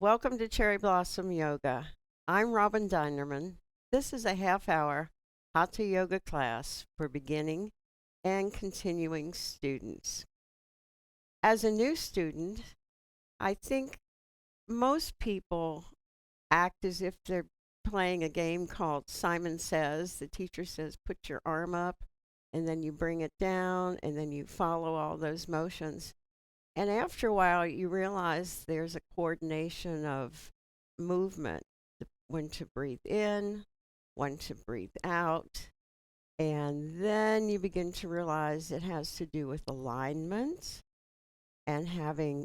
Welcome to Cherry Blossom Yoga. I'm Robin Dinerman. This is a half-hour Hatha Yoga class for beginning and continuing students. As a new student, I think most people act as if they're playing a game called Simon Says. The teacher says, put your arm up, and then you bring it down, and then you follow all those motions. And after a while, you realize there's a coordination of movement, when to breathe in, when to breathe out. And then you begin to realize it has to do with alignment and having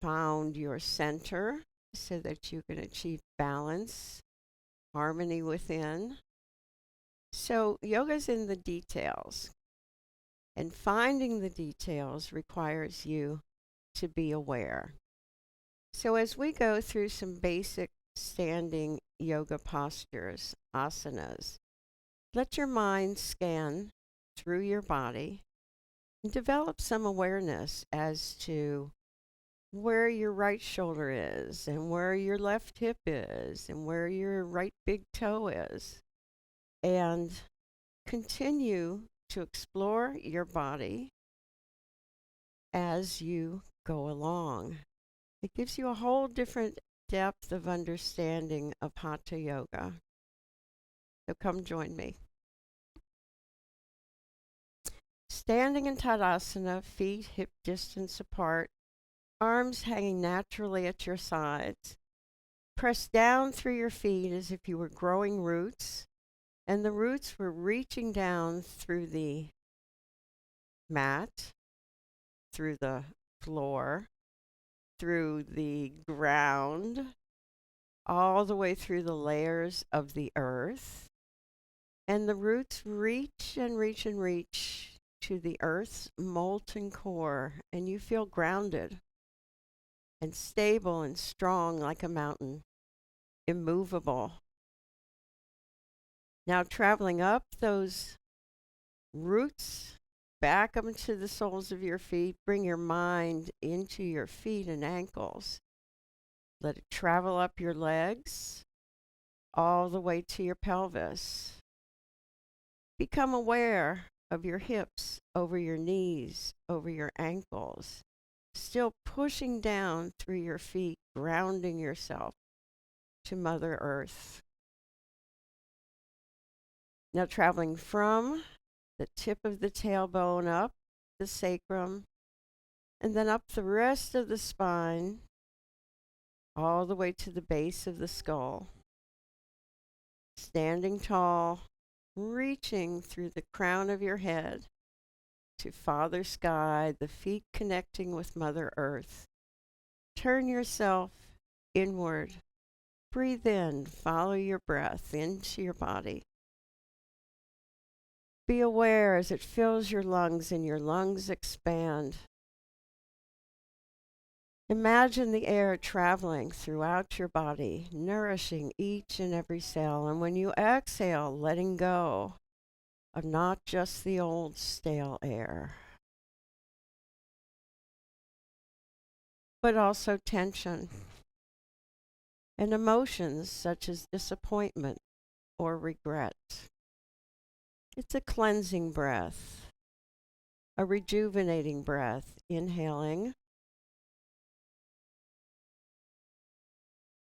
found your center so that you can achieve balance, harmony within. So, yoga's in the details. And finding the details requires you to be aware. So as we go through some basic standing yoga postures, asanas, let your mind scan through your body and develop some awareness as to where your right shoulder is and where your left hip is and where your right big toe is. And continue to explore your body as you go along. It gives you a whole different depth of understanding of Hatha Yoga. So come join me. Standing in Tadasana, feet hip distance apart, arms hanging naturally at your sides. Press down through your feet as if you were growing roots, and the roots were reaching down through the mat, through the floor, through the ground, all the way through the layers of the earth. And the roots reach and reach and reach to the earth's molten core, and you feel grounded and stable and strong like a mountain, immovable. Now traveling up those roots, back up into the soles of your feet. Bring your mind into your feet and ankles. Let it travel up your legs, all the way to your pelvis. Become aware of your hips, over your knees, over your ankles. Still pushing down through your feet, grounding yourself to Mother Earth. Now traveling from the tip of the tailbone up the sacrum, and then up the rest of the spine, all the way to the base of the skull. Standing tall, reaching through the crown of your head to Father Sky, the feet connecting with Mother Earth. Turn yourself inward. Breathe in, follow your breath into your body. Be aware as it fills your lungs and your lungs expand. Imagine the air traveling throughout your body, nourishing each and every cell. And when you exhale, letting go of not just the old stale air, but also tension and emotions such as disappointment or regret. It's a cleansing breath, a rejuvenating breath. Inhaling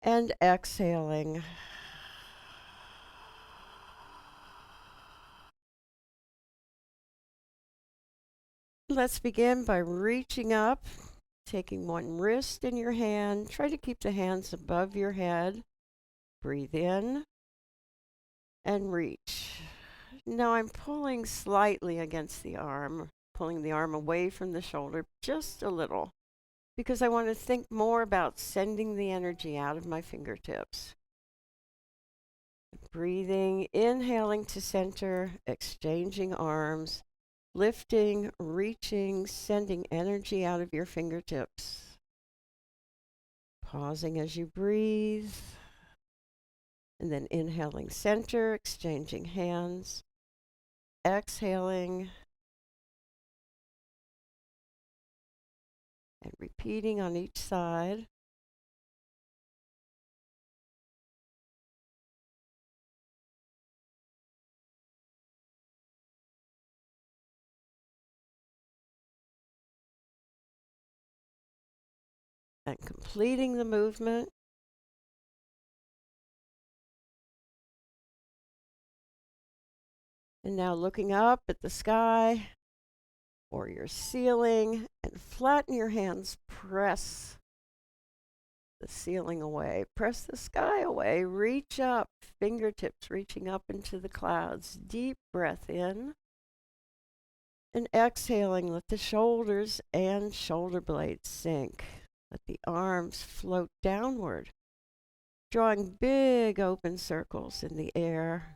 and exhaling. Let's begin by reaching up, taking one wrist in your hand. Try to keep the hands above your head. Breathe in and reach. Now I'm pulling slightly against the arm, pulling the arm away from the shoulder just a little, because I want to think more about sending the energy out of my fingertips. Breathing, inhaling to center, exchanging arms, lifting, reaching, sending energy out of your fingertips. Pausing as you breathe, and then inhaling center, exchanging hands, exhaling, and repeating on each side. and completing the movement. And now looking up at the sky or your ceiling, and flatten your hands, press the ceiling away, press the sky away, reach up, fingertips reaching up into the clouds. Deep breath in. And exhaling, let the shoulders and shoulder blades sink. Let the arms float downward, drawing big open circles in the air.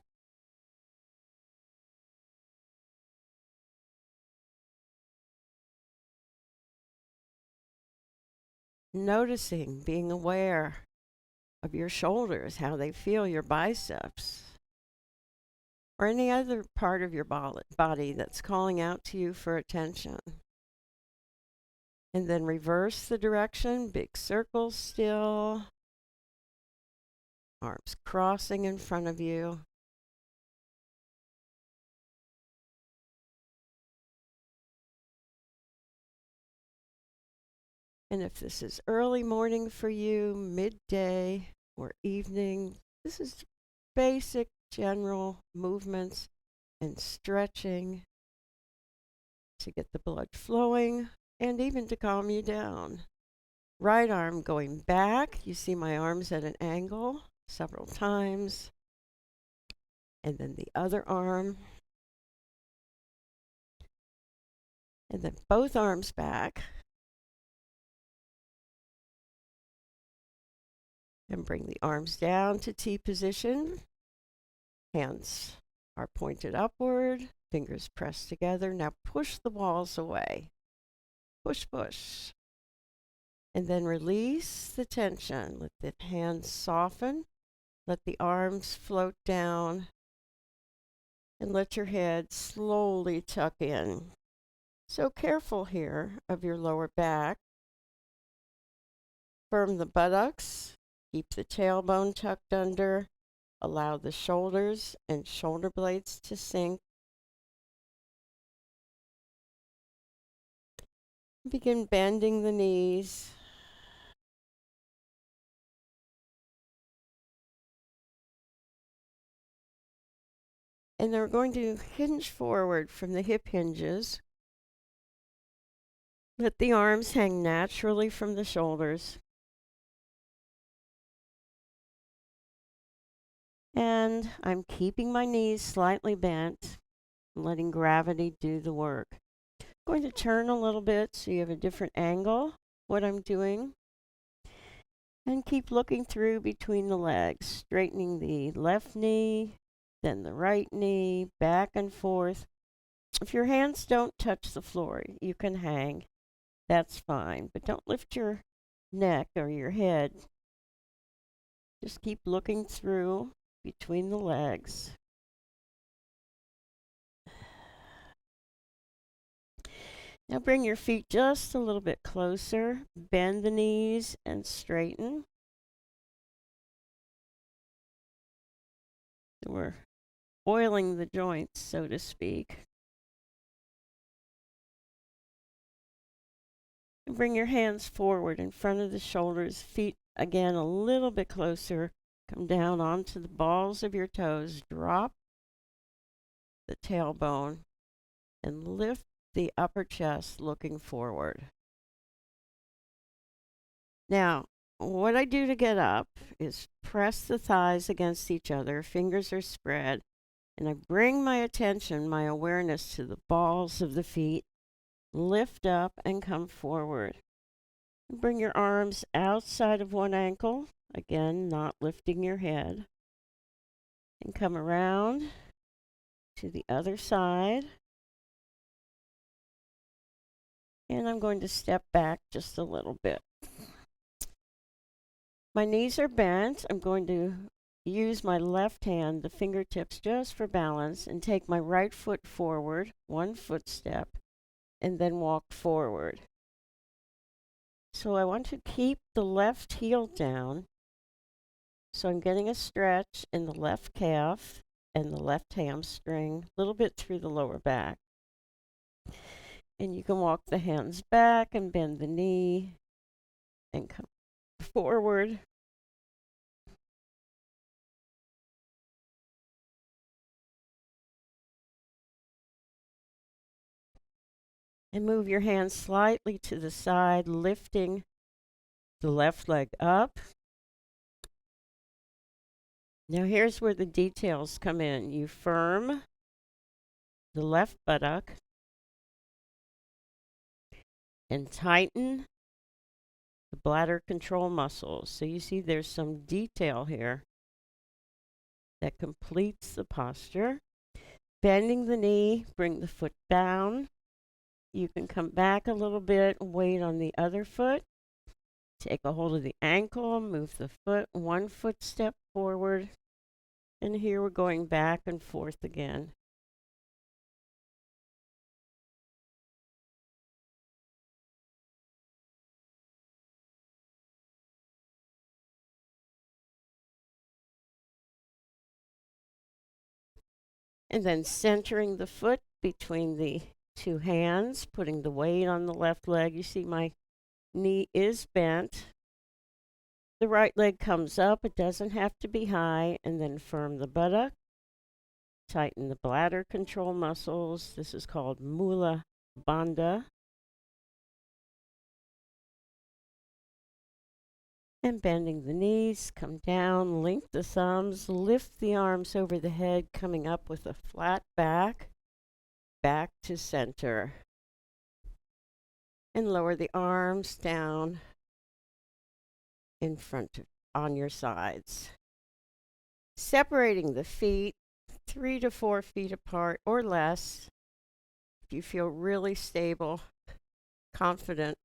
Noticing, being aware of your shoulders, how they feel, your biceps, or any other part of your body that's calling out to you for attention. And then reverse the direction, big circles still, arms crossing in front of you. And if this is early morning for you, midday, or evening, this is basic general movements and stretching to get the blood flowing and even to calm you down. Right arm going back. You see my arms at an angle several times. And then the other arm. And then both arms back. And bring the arms down to T position. Hands are pointed upward, fingers pressed together. Now push the walls away. Push, push. And then release the tension. Let the hands soften. Let the arms float down. And let your head slowly tuck in. So careful here of your lower back. Firm the buttocks. Keep the tailbone tucked under. Allow the shoulders and shoulder blades to sink. Begin bending the knees. And they're going to hinge forward from the hip hinges. Let the arms hang naturally from the shoulders. And I'm keeping my knees slightly bent, letting gravity do the work. I'm going to turn a little bit so you have a different angle, what I'm doing. And keep looking through between the legs, straightening the left knee, then the right knee, back and forth. If your hands don't touch the floor, you can hang. That's fine, but don't lift your neck or your head. Just keep looking through between the legs. Now bring your feet just a little bit closer. Bend the knees and straighten. So we're oiling the joints, so to speak. And bring your hands forward in front of the shoulders. Feet again a little bit closer. Come down onto the balls of your toes. Drop the tailbone and lift the upper chest looking forward. Now, what I do to get up is press the thighs against each other. Fingers are spread. And I bring my attention, my awareness to the balls of the feet. Lift up and come forward. Bring your arms outside of one ankle. Again, not lifting your head. And come around to the other side. And I'm going to step back just a little bit. My knees are bent. I'm going to use my left hand, the fingertips, just for balance, and take my right foot forward, one footstep, and then walk forward. So I want to keep the left heel down. So I'm getting a stretch in the left calf and the left hamstring, a little bit through the lower back. And you can walk the hands back and bend the knee and come forward. And move your hands slightly to the side, lifting the left leg up. Now here's where the details come in. You firm the left buttock and tighten the bladder control muscles. So you see there's some detail here that completes the posture. Bending the knee, bring the foot down. You can come back a little bit, weight on the other foot. Take a hold of the ankle, move the foot, one foot step forward. And here we're going back and forth again. And then centering the foot between the two hands, putting the weight on the left leg. You see my knee is bent. The right leg comes up. It doesn't have to be high. And then firm the buttock. Tighten the bladder control muscles. This is called Mula Bandha. And bending the knees, come down, link the thumbs, lift the arms over the head, coming up with a flat back, back to center. And lower the arms down in front of, on your sides. Separating the feet 3 to 4 feet apart or less. If you feel really stable, confident,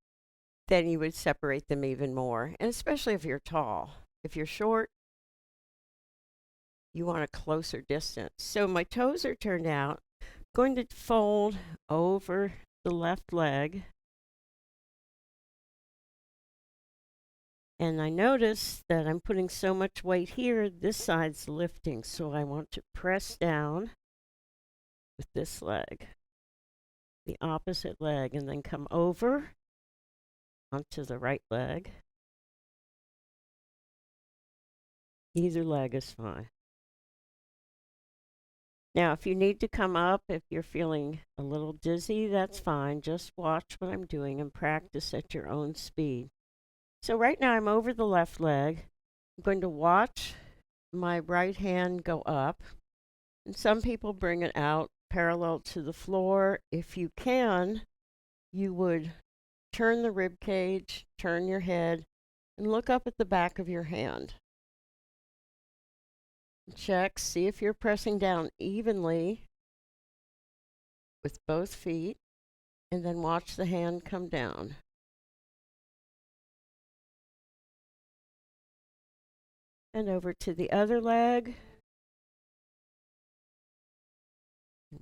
then you would separate them even more. And especially if you're tall. If you're short, you want a closer distance. So my toes are turned out. I'm going to fold over the left leg. And I notice that I'm putting so much weight here, this side's lifting. So I want to press down with this leg, the opposite leg, and then come over onto the right leg. Either leg is fine. Now, if you need to come up, if you're feeling a little dizzy, that's fine. Just watch what I'm doing and practice at your own speed. So right now I'm over the left leg. I'm going to watch my right hand go up. And some people bring it out parallel to the floor. If you can, you would turn the rib cage, turn your head, and look up at the back of your hand. Check, see if you're pressing down evenly with both feet, and then watch the hand come down. And over to the other leg.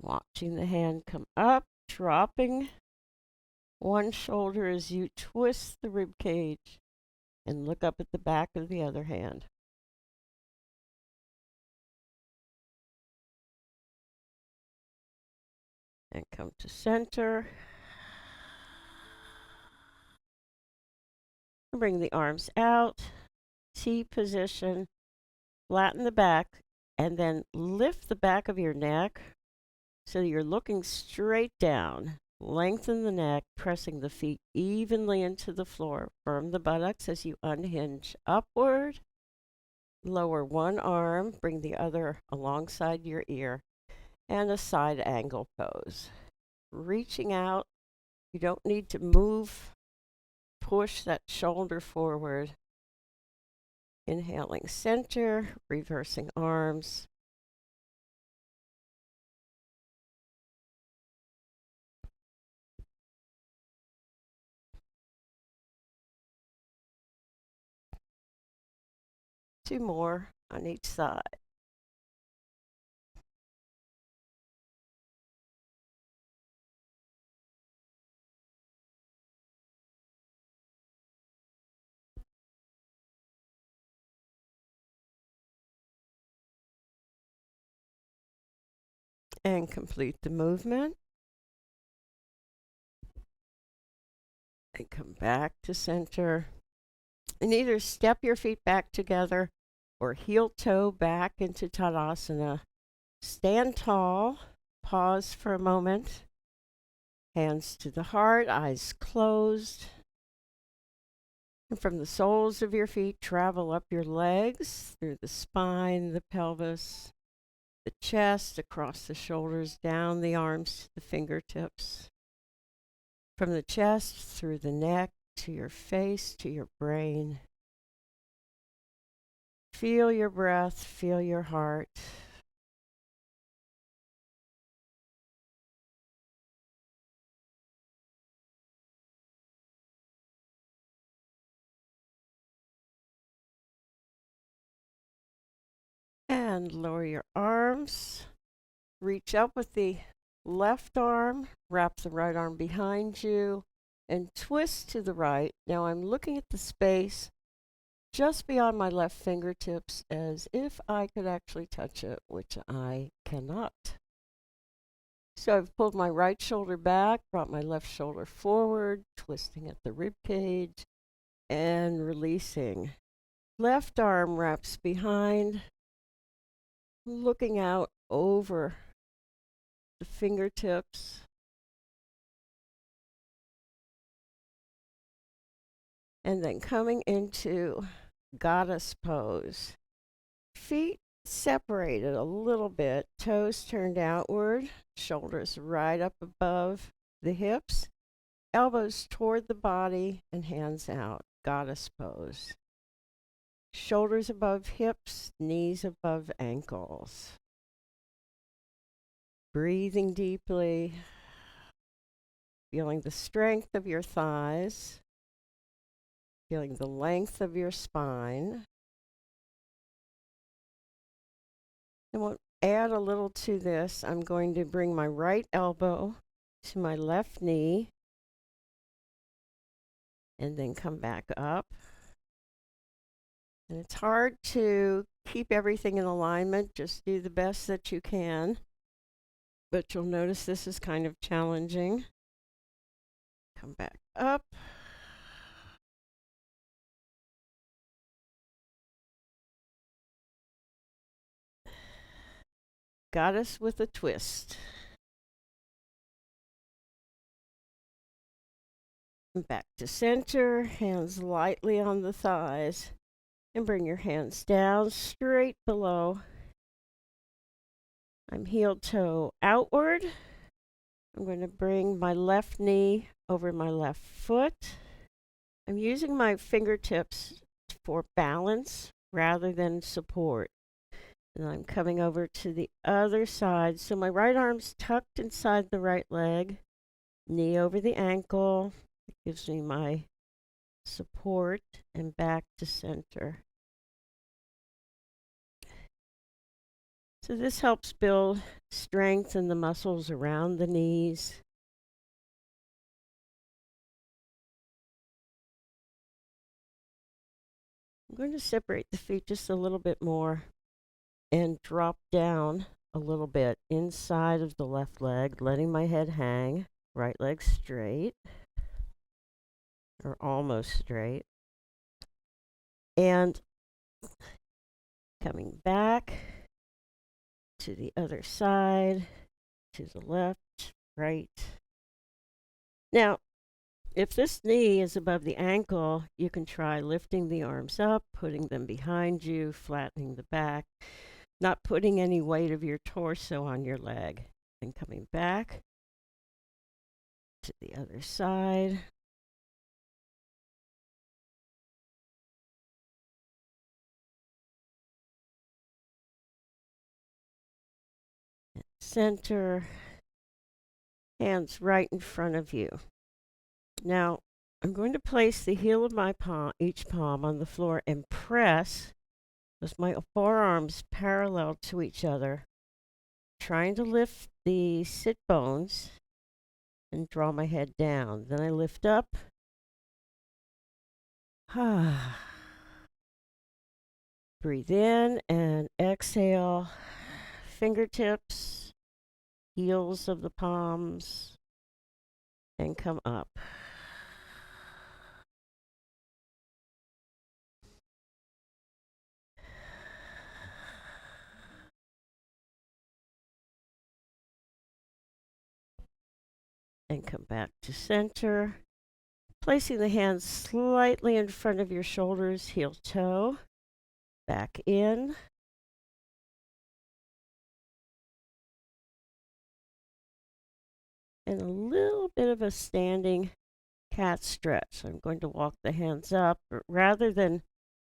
Watching the hand come up, dropping one shoulder as you twist the rib cage and look up at the back of the other hand. And come to center. Bring the arms out, T position, flatten the back, and then lift the back of your neck so you're looking straight down. Lengthen the neck, pressing the feet evenly into the floor. Firm the buttocks as you unhinge upward. Lower one arm, bring the other alongside your ear, and a side angle pose. Reaching out, you don't need to move. Push that shoulder forward. Inhaling center, reversing arms. Two more on each side. And complete the movement. And come back to center. And either step your feet back together or heel toe back into Tadasana. Stand tall, pause for a moment, hands to the heart, eyes closed. And from the soles of your feet, travel up your legs, through the spine, the pelvis, the chest, across the shoulders, down the arms to the fingertips. From the chest, through the neck, to your face, to your brain. Feel your breath, feel your heart. And lower your arms. Reach up with the left arm, wrap the right arm behind you, and twist to the right. Now I'm looking at the space just beyond my left fingertips as if I could actually touch it, which I cannot. So I've pulled my right shoulder back, brought my left shoulder forward, twisting at the rib cage, and releasing. Left arm wraps behind, looking out over the fingertips. And then coming into goddess pose. Feet separated a little bit, toes turned outward, shoulders right up above the hips, elbows toward the body, and hands out. Goddess pose. Shoulders above hips, knees above ankles. Breathing deeply, feeling the strength of your thighs, feeling the length of your spine. And we'll add a little to this. I'm going to bring my right elbow to my left knee and then come back up. And it's hard to keep everything in alignment. Just do the best that you can. But you'll notice this is kind of challenging. Come back up. Goddess with a twist. Back to center, hands lightly on the thighs. And bring your hands down straight below. I'm heel toe outward. I'm going to bring my left knee over my left foot. I'm using my fingertips for balance rather than support. And I'm coming over to the other side. So my right arm's tucked inside the right leg, knee over the ankle. It gives me my support, and back to center. So this helps build strength in the muscles around the knees. I'm going to separate the feet just a little bit more and drop down a little bit inside of the left leg, letting my head hang, right leg straight, or almost straight. And coming back to the other side, to the left, right. Now, if this knee is above the ankle, you can try lifting the arms up, putting them behind you, flattening the back, not putting any weight of your torso on your leg. And coming back to the other side. Center, hands right in front of you. Now, I'm going to place the heel of my palm, each palm on the floor, and press with my forearms parallel to each other, trying to lift the sit bones and draw my head down. Then I lift up. Breathe in and exhale. Fingertips, heels of the palms, and come up. and come back to center. Placing the hands slightly in front of your shoulders, heel toe, back in. And a little bit of a standing cat stretch. I'm going to walk the hands up, but rather than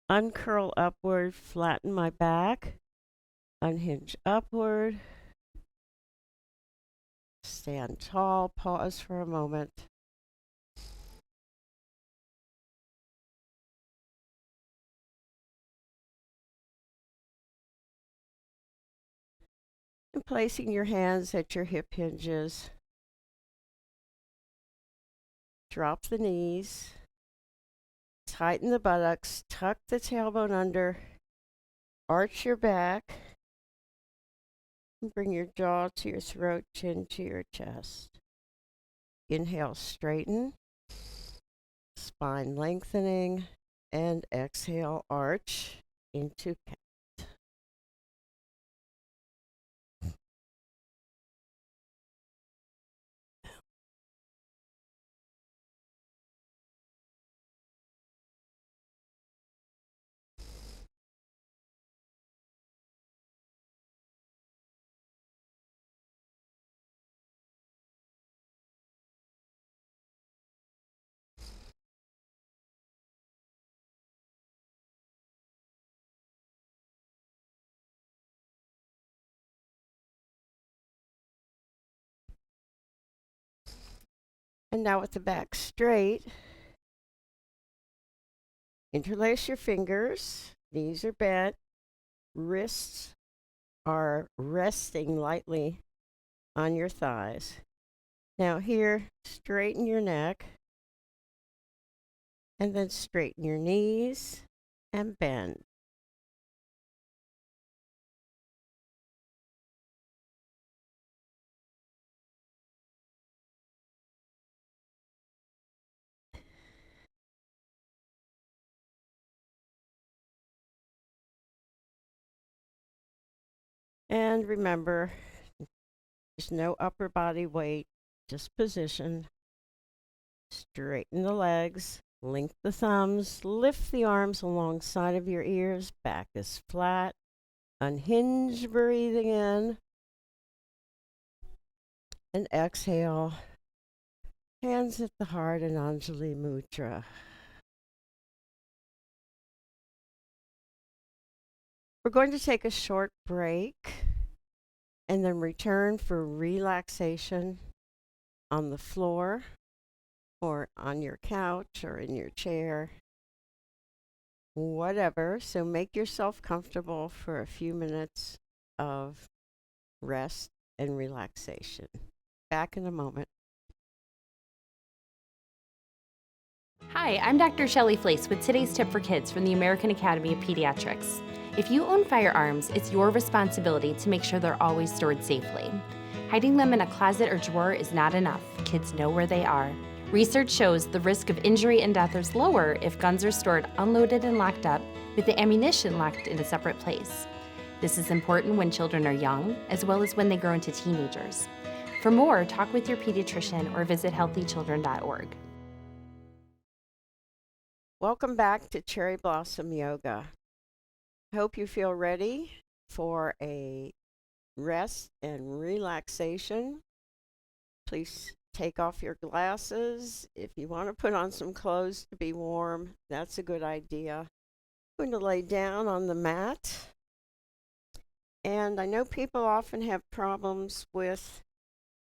uncurl upward, flatten my back, unhinge upward, stand tall, pause for a moment. And placing your hands at your hip hinges. Drop the knees. Tighten the buttocks. Tuck the tailbone under. Arch your back. And bring your jaw to your throat, chin to your chest. Inhale, straighten. Spine lengthening. And exhale, arch into cat. And now with the back straight, interlace your fingers, knees are bent, wrists are resting lightly on your thighs. Now here, straighten your neck, and then straighten your knees and bend. And remember, there's no upper body weight, just position. Straighten the legs, link the thumbs, lift the arms alongside of your ears, back is flat. Unhinge, breathing in. And exhale. Hands at the heart in Anjali Mudra. We're going to take a short break and then return for relaxation on the floor or on your couch or in your chair, whatever. So make yourself comfortable for a few minutes of rest and relaxation. Back in a moment. Hi, I'm Dr. Shelley Flace with today's tip for kids from the American Academy of Pediatrics. If you own firearms, it's your responsibility to make sure they're always stored safely. Hiding them in a closet or drawer is not enough. Kids know where they are. Research shows the risk of injury and death is lower if guns are stored unloaded and locked up, with the ammunition locked in a separate place. This is important when children are young, as well as when they grow into teenagers. For more, talk with your pediatrician or visit healthychildren.org. Welcome back to Cherry Blossom Yoga. I hope you feel ready for a rest and relaxation. Please take off your glasses. If you want to put on some clothes to be warm, that's a good idea. I'm going to lay down on the mat. And I know people often have problems with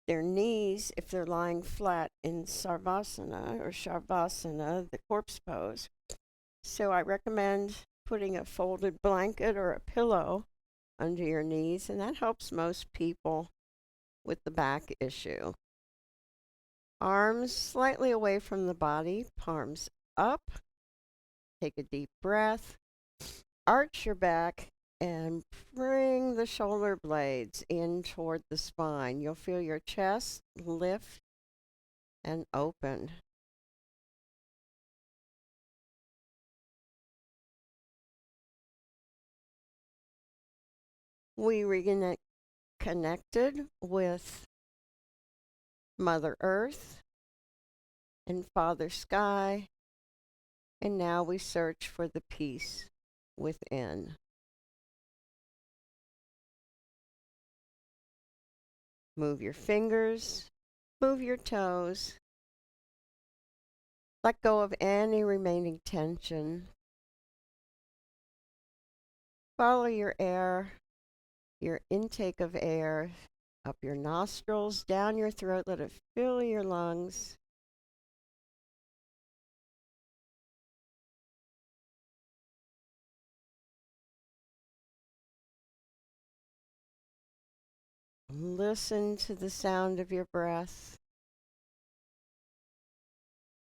their knees if they're lying flat in Sarvasana or Shavasana, the corpse pose. So I recommend putting a folded blanket or a pillow under your knees, and that helps most people with the back issue. Arms slightly away from the body, palms up. Take a deep breath. Arch your back and bring the shoulder blades in toward the spine. You'll feel your chest lift and open. We reconnected with Mother Earth, and Father Sky, and now we search for the peace within. Move your fingers, move your toes. Let go of any remaining tension. Follow your air, your intake of air, up your nostrils, down your throat. Let it fill your lungs. Listen to the sound of your breath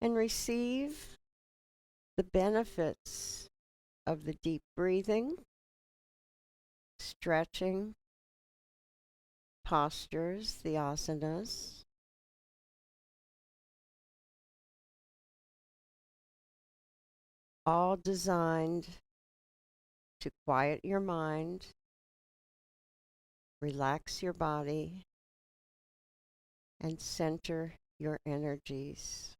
and receive the benefits of the deep breathing, stretching, postures, the asanas. All designed to quiet your mind, relax your body, and center your energies.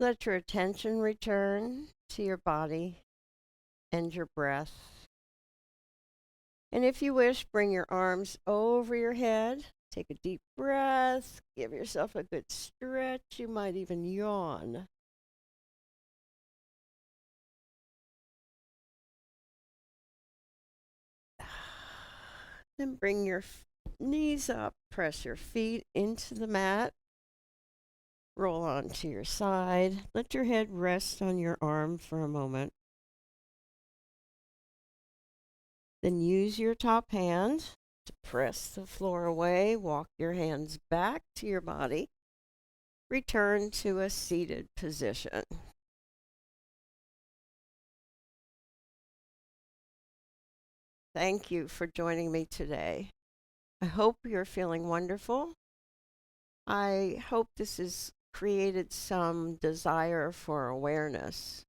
Let your attention return to your body and your breath. And if you wish, bring your arms over your head. Take a deep breath. Give yourself a good stretch. You might even yawn. Then bring your knees up. Press your feet into the mat. Roll onto your side. Let your head rest on your arm for a moment. Then use your top hand to press the floor away. Walk your hands back to your body. Return to a seated position. Thank you for joining me today. I hope you're feeling wonderful. I hope this has created some desire for awareness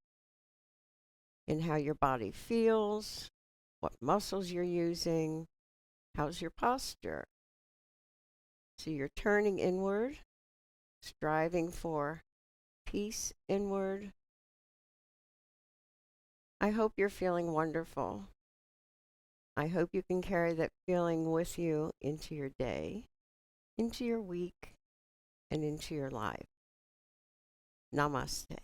in how your body feels, what muscles you're using, how's your posture. So you're turning inward, striving for peace inward. I hope you're feeling wonderful. I hope you can carry that feeling with you into your day, into your week, and into your life. Namaste.